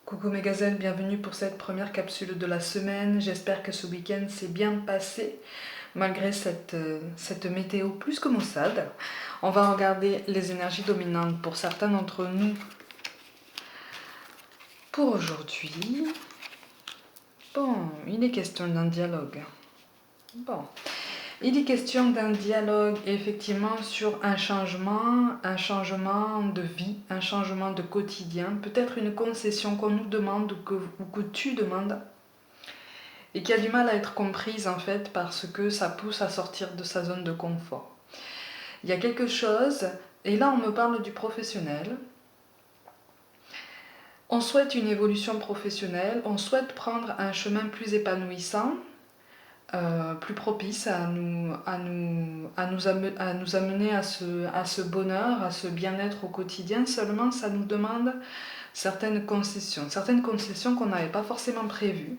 Coucou mes gazelles, bienvenue pour cette première capsule de la semaine. J'espère que ce week-end s'est bien passé malgré cette météo plus que maussade. On va regarder les énergies dominantes pour certains d'entre nous pour aujourd'hui. Bon, il est question d'un dialogue. Il est question d'un dialogue effectivement sur un changement de vie, un changement de quotidien, peut-être une concession qu'on nous demande ou que tu demandes et qui a du mal à être comprise en fait parce que ça pousse à sortir de sa zone de confort. Il y a quelque chose, et là on me parle du professionnel. On souhaite une évolution professionnelle, on souhaite prendre un chemin plus épanouissant, plus propice à nous amener à ce bonheur, à ce bien-être au quotidien. Seulement, ça nous demande certaines concessions qu'on n'avait pas forcément prévues.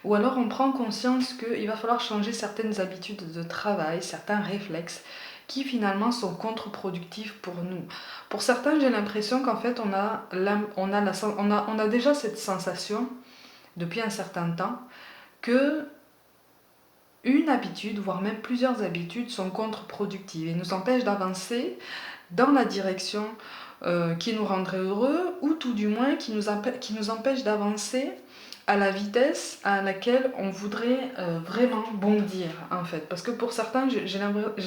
Ou alors on prend conscience qu'il va falloir changer certaines habitudes de travail, certains réflexes qui finalement sont contre-productifs pour nous. Pour certains, j'ai l'impression qu'en fait on a déjà cette sensation depuis un certain temps que une habitude, voire même plusieurs habitudes, sont contre-productives et nous empêchent d'avancer dans la direction qui nous rendrait heureux, ou tout du moins qui nous empêche d'avancer à la vitesse à laquelle on voudrait vraiment bondir en fait. Parce que pour certains, j'ai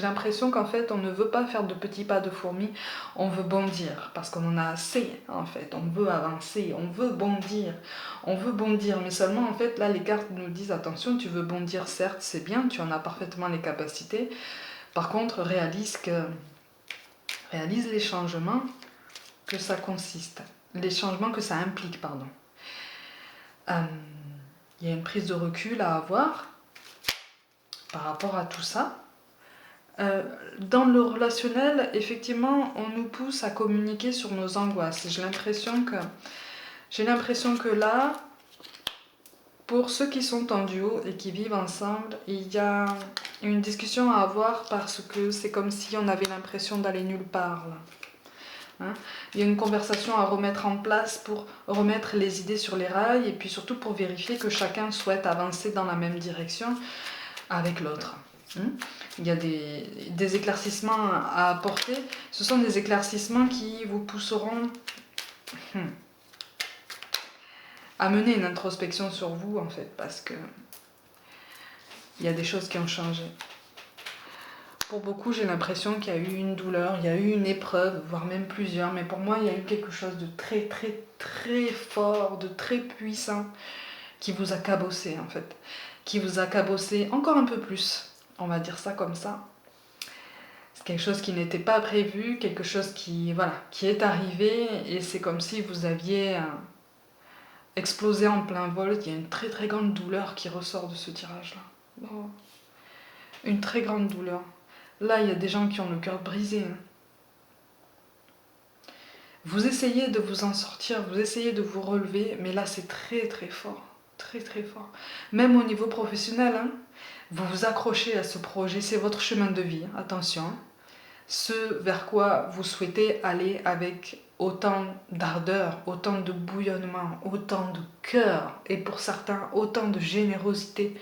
l'impression qu'en fait on ne veut pas faire de petits pas de fourmi, on veut bondir parce qu'on en a assez en fait, on veut avancer, on veut bondir, mais seulement en fait là les cartes nous disent attention, tu veux bondir, certes c'est bien, tu en as parfaitement les capacités, par contre réalise les changements que ça consiste, les changements que ça implique, pardon. Il y a une prise de recul à avoir par rapport à tout ça. Dans le relationnel, effectivement, on nous pousse à communiquer sur nos angoisses. J'ai l'impression que là, pour ceux qui sont en duo et qui vivent ensemble, il y a une discussion à avoir parce que c'est comme si on avait l'impression d'aller nulle part là. Il y a une conversation à remettre en place pour remettre les idées sur les rails et puis surtout pour vérifier que chacun souhaite avancer dans la même direction avec l'autre. Il y a des éclaircissements à apporter. Ce sont des éclaircissements qui vous pousseront à mener une introspection sur vous en fait, parce que il y a des choses qui ont changé. Pour beaucoup, j'ai l'impression qu'il y a eu une douleur, il y a eu une épreuve, voire même plusieurs, mais pour moi, il y a eu quelque chose de très très très fort, de très puissant, qui vous a cabossé en fait, qui vous a cabossé encore un peu plus, on va dire ça comme ça. C'est quelque chose qui n'était pas prévu, quelque chose qui est arrivé, et c'est comme si vous aviez explosé en plein vol. Il y a une très très grande douleur qui ressort de ce tirage-là. Oh. Une très grande douleur. Là, il y a des gens qui ont le cœur brisé. Vous essayez de vous en sortir, vous essayez de vous relever, mais là, c'est très très fort. Très très fort. Même au niveau professionnel, vous vous accrochez à ce projet, c'est votre chemin de vie, attention. Ce vers quoi vous souhaitez aller avec autant d'ardeur, autant de bouillonnement, autant de cœur, et pour certains, autant de générosité.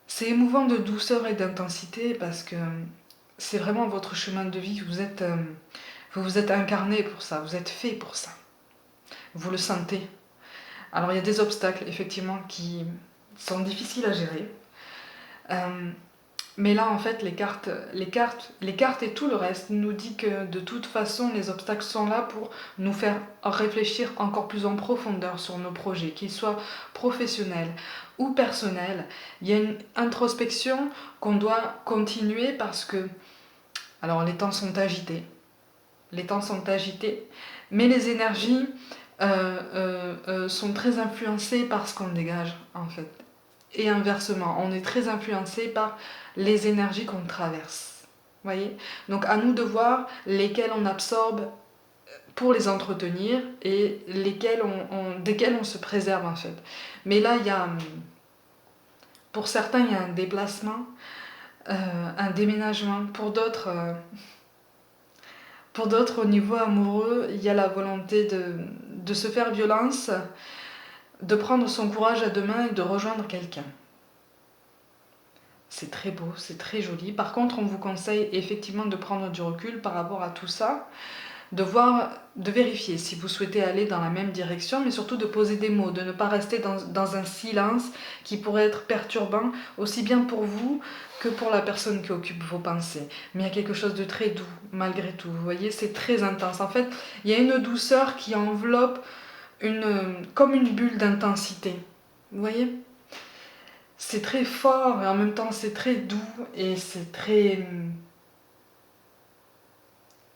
C'est émouvant de douceur et d'intensité parce que c'est vraiment votre chemin de vie, vous vous êtes incarné pour ça, vous êtes fait pour ça. Vous le sentez. Alors il y a des obstacles effectivement qui sont difficiles à gérer. Mais là en fait les cartes et tout le reste nous dit que de toute façon les obstacles sont là pour nous faire réfléchir encore plus en profondeur sur nos projets, qu'ils soient professionnels ou personnels. Il y a une introspection qu'on doit continuer parce que alors les temps sont agités, mais les énergies sont très influencées par ce qu'on dégage en fait. Et inversement, on est très influencé par les énergies qu'on traverse. Voyez ? Donc à nous de voir lesquelles on absorbe pour les entretenir et desquelles on se préserve en fait. Mais là, pour certains, il y a un déplacement, un déménagement. Pour d'autres, Pour d'autres, au niveau amoureux, il y a la volonté de se faire violence, de prendre son courage à deux mains et de rejoindre quelqu'un. C'est très beau, c'est très joli. Par contre, on vous conseille effectivement de prendre du recul par rapport à tout ça, de voir, de vérifier si vous souhaitez aller dans la même direction, mais surtout de poser des mots, de ne pas rester dans un silence qui pourrait être perturbant, aussi bien pour vous que pour la personne qui occupe vos pensées. Mais il y a quelque chose de très doux, malgré tout. Vous voyez, c'est très intense. En fait, il y a une douceur qui enveloppe comme une bulle d'intensité. Vous voyez ? C'est très fort et en même temps c'est très doux et c'est très...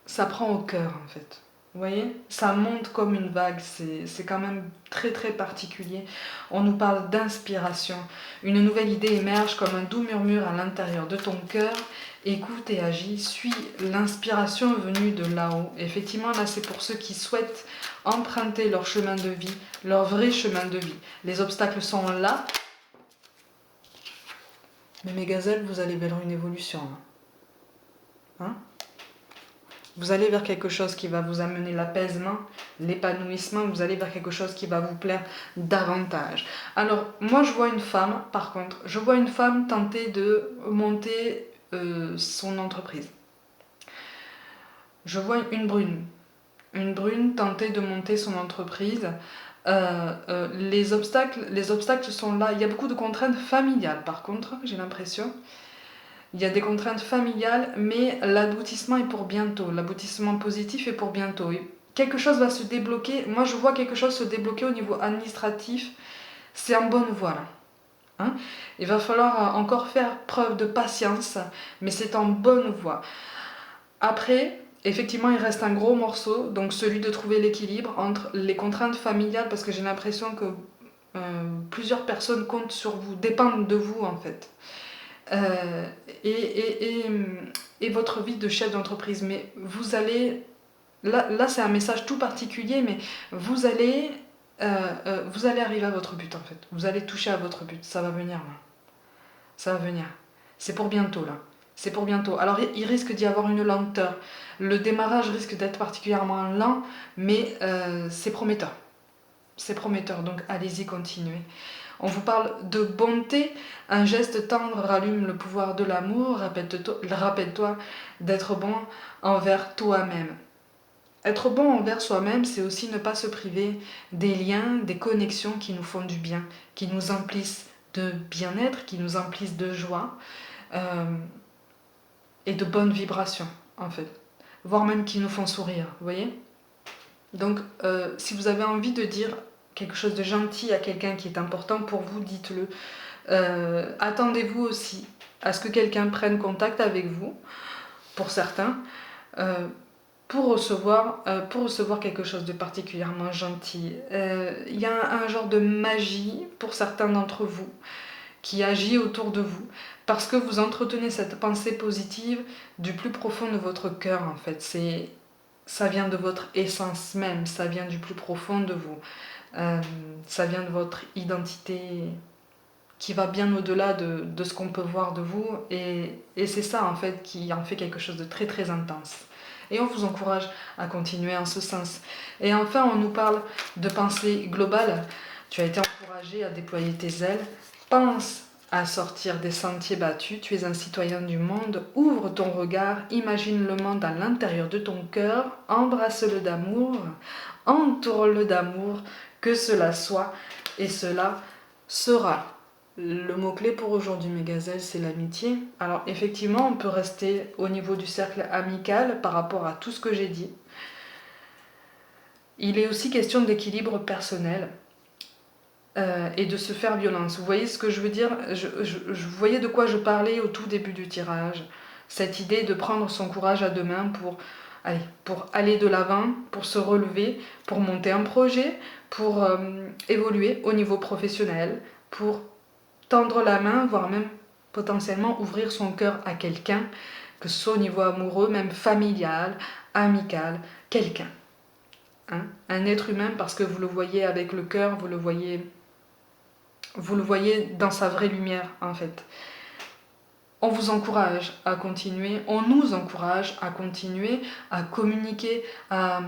Ça prend au cœur en fait. Vous voyez? Ça monte comme une vague, c'est quand même très très particulier. On nous parle d'inspiration. Une nouvelle idée émerge comme un doux murmure à l'intérieur de ton cœur. Écoute et agis, suis l'inspiration venue de là-haut. Effectivement, là c'est pour ceux qui souhaitent emprunter leur chemin de vie, leur vrai chemin de vie. Les obstacles sont là. Mais mes gazelles, vous allez vers une évolution. Hein? Vous allez vers quelque chose qui va vous amener l'apaisement, l'épanouissement. Vous allez vers quelque chose qui va vous plaire davantage. Alors, moi, je vois une femme, par contre, je vois une femme tenter de monter son entreprise. Je vois une brune tenter de monter son entreprise. Les obstacles sont là. Il y a beaucoup de contraintes familiales, par contre, j'ai l'impression. Il y a des contraintes familiales, mais l'aboutissement est pour bientôt. L'aboutissement positif est pour bientôt. Et quelque chose va se débloquer. Moi, je vois quelque chose se débloquer au niveau administratif. C'est en bonne voie, là. Hein? Il va falloir encore faire preuve de patience, mais c'est en bonne voie. Après, effectivement, il reste un gros morceau, donc celui de trouver l'équilibre entre les contraintes familiales, parce que j'ai l'impression que plusieurs personnes comptent sur vous, dépendent de vous en fait. Euh, et, et, et, et votre vie de chef d'entreprise. Mais vous allez, là c'est un message tout particulier, mais vous allez arriver à votre but en fait. Vous allez toucher à votre but. Ça va venir là. Ça va venir. C'est pour bientôt là. C'est pour bientôt. Alors il risque d'y avoir une lenteur. Le démarrage risque d'être particulièrement lent, mais c'est prometteur. C'est prometteur, donc allez-y, continuez. On vous parle de bonté, un geste tendre rallume le pouvoir de l'amour, rappelle-toi d'être bon envers toi-même. Être bon envers soi-même, c'est aussi ne pas se priver des liens, des connexions qui nous font du bien, qui nous emplissent de bien-être, qui nous emplissent de joie et de bonnes vibrations, en fait. Voire même qui nous font sourire, vous voyez ? Donc, si vous avez envie de dire quelque chose de gentil à quelqu'un qui est important pour vous, dites-le. Attendez-vous aussi à ce que quelqu'un prenne contact avec vous, pour certains, pour recevoir quelque chose de particulièrement gentil. Il y a un genre de magie pour certains d'entre vous qui agit autour de vous, parce que vous entretenez cette pensée positive du plus profond de votre cœur, en fait. Ça vient de votre essence même, ça vient du plus profond de vous. Ça vient de votre identité qui va bien au-delà de ce qu'on peut voir de vous. Et c'est ça, en fait, qui en fait quelque chose de très, très intense. Et on vous encourage à continuer en ce sens. Et enfin, on nous parle de pensée globale. Tu as été encouragé à déployer tes ailes. Pense à sortir des sentiers battus. Tu es un citoyen du monde. Ouvre ton regard. Imagine le monde à l'intérieur de ton cœur. Embrasse-le d'amour. Entoure-le d'amour. Que cela soit. Et cela sera. Le mot-clé pour aujourd'hui, mes gazelles, c'est l'amitié. Alors effectivement, on peut rester au niveau du cercle amical par rapport à tout ce que j'ai dit. Il est aussi question d'équilibre personnel et de se faire violence. Vous voyez ce que je veux dire ? Vous voyez de quoi je parlais au tout début du tirage. Cette idée de prendre son courage à deux mains pour aller de l'avant, pour se relever, pour monter un projet, pour évoluer au niveau professionnel, pour tendre la main, voire même potentiellement ouvrir son cœur à quelqu'un, que ce soit au niveau amoureux, même familial, amical, quelqu'un. Hein, un être humain, parce que vous le voyez avec le cœur, vous le voyez dans sa vraie lumière, en fait. On vous encourage à continuer, on nous encourage à continuer, à communiquer, à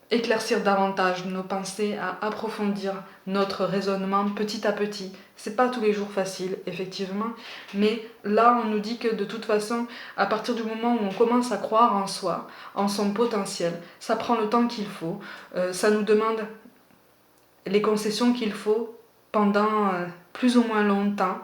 éclaircir davantage nos pensées, à approfondir notre raisonnement petit à petit. C'est pas tous les jours facile, effectivement, mais là on nous dit que de toute façon, à partir du moment où on commence à croire en soi, en son potentiel, ça prend le temps qu'il faut, ça nous demande les concessions qu'il faut pendant plus ou moins longtemps,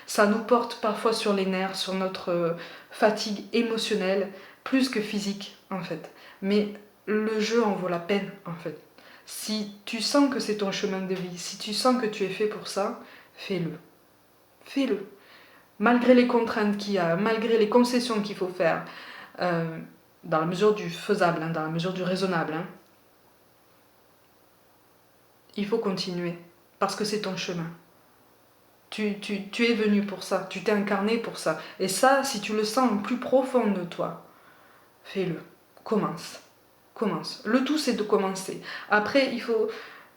ça nous porte parfois sur les nerfs, sur notre fatigue émotionnelle, plus que physique en fait. Mais le jeu en vaut la peine en fait. Si tu sens que c'est ton chemin de vie, si tu sens que tu es fait pour ça, fais-le. Fais-le. Malgré les contraintes qu'il y a, malgré les concessions qu'il faut faire, dans la mesure du faisable, dans la mesure du raisonnable, il faut continuer, parce que c'est ton chemin. Tu es venu pour ça, tu t'es incarné pour ça. Et ça, si tu le sens au plus profond de toi, fais-le. Commence. Commence. Le tout, c'est de commencer. Après, il faut,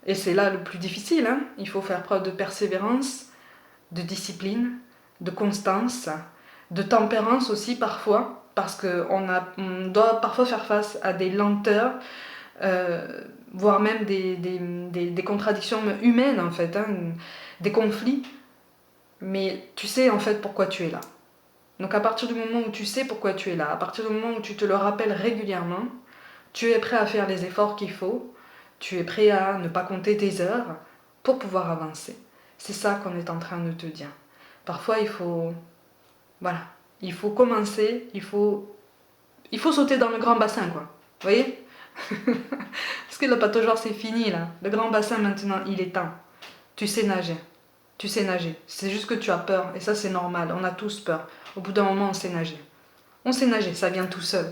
et c'est là le plus difficile, il faut faire preuve de persévérance, de discipline, de constance, de tempérance aussi parfois, parce qu'on doit parfois faire face à des lenteurs, voire même des contradictions humaines en fait, des conflits. Mais tu sais en fait pourquoi tu es là. Donc à partir du moment où tu sais pourquoi tu es là, à partir du moment où tu te le rappelles régulièrement, tu es prêt à faire les efforts qu'il faut, tu es prêt à ne pas compter tes heures pour pouvoir avancer. C'est ça qu'on est en train de te dire. Parfois il faut commencer, il faut sauter dans le grand bassin quoi. Vous voyez? Parce que le pataugeoire c'est fini là. Le grand bassin maintenant il est temps. Tu sais nager. Tu sais nager. C'est juste que tu as peur. Et ça, c'est normal. On a tous peur. Au bout d'un moment, on sait nager. On sait nager. Ça vient tout seul.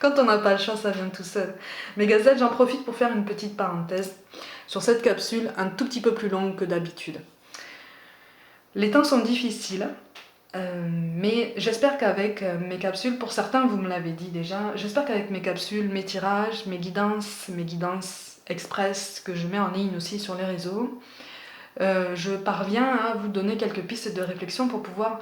Quand on n'a pas le choix, ça vient tout seul. Mais Gazelle, j'en profite pour faire une petite parenthèse sur cette capsule un tout petit peu plus longue que d'habitude. Les temps sont difficiles. Mais j'espère qu'avec mes capsules, pour certains, vous me l'avez dit déjà, j'espère qu'avec mes capsules, mes tirages, mes guidances express que je mets en ligne aussi sur les réseaux, je parviens à vous donner quelques pistes de réflexion pour pouvoir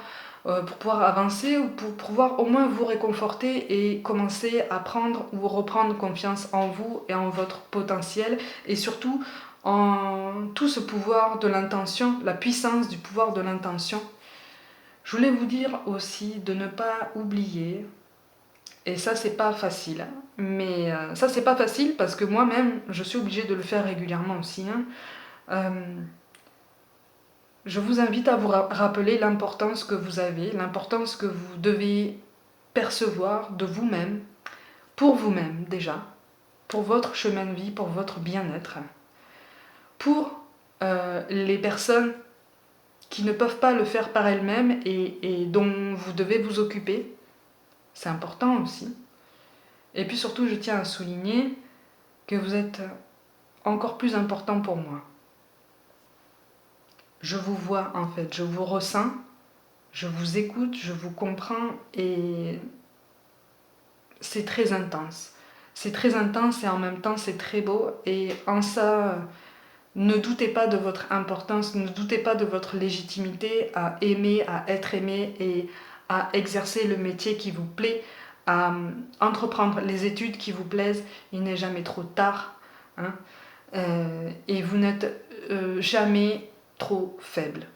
avancer ou pour pouvoir au moins vous réconforter et commencer à prendre ou reprendre confiance en vous et en votre potentiel et surtout en tout ce pouvoir de l'intention, la puissance du pouvoir de l'intention. Je voulais vous dire aussi de ne pas oublier, et ça c'est pas facile, mais ça c'est pas facile parce que moi-même je suis obligée de le faire régulièrement aussi, je vous invite à vous rappeler l'importance que vous avez, l'importance que vous devez percevoir de vous-même, pour vous-même déjà, pour votre chemin de vie, pour votre bien-être, pour les personnes qui ne peuvent pas le faire par elles-mêmes et dont vous devez vous occuper. C'est important aussi. Et puis surtout, je tiens à souligner que vous êtes encore plus important pour moi. Je vous vois en fait, je vous ressens, je vous écoute, je vous comprends et c'est très intense. C'est très intense et en même temps c'est très beau et en ça, ne doutez pas de votre importance, ne doutez pas de votre légitimité à aimer, à être aimé et à exercer le métier qui vous plaît, à entreprendre les études qui vous plaisent. Il n'est jamais trop tard et vous n'êtes jamais trop faible.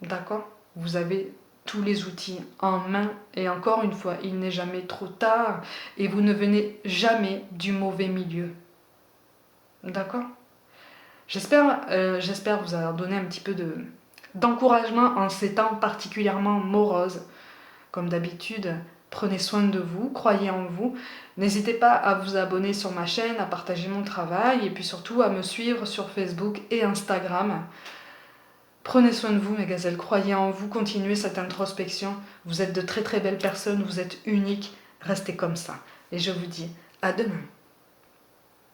D'accord? Vous avez tous les outils en main et encore une fois, il n'est jamais trop tard et vous ne venez jamais du mauvais milieu. D'accord? J'espère vous avoir donné un petit peu d'encouragement en ces temps particulièrement moroses. Comme d'habitude, prenez soin de vous, croyez en vous. N'hésitez pas à vous abonner sur ma chaîne, à partager mon travail et puis surtout à me suivre sur Facebook et Instagram. Prenez soin de vous mes gazelles, croyez en vous, continuez cette introspection. Vous êtes de très très belles personnes, vous êtes uniques, restez comme ça. Et je vous dis à demain.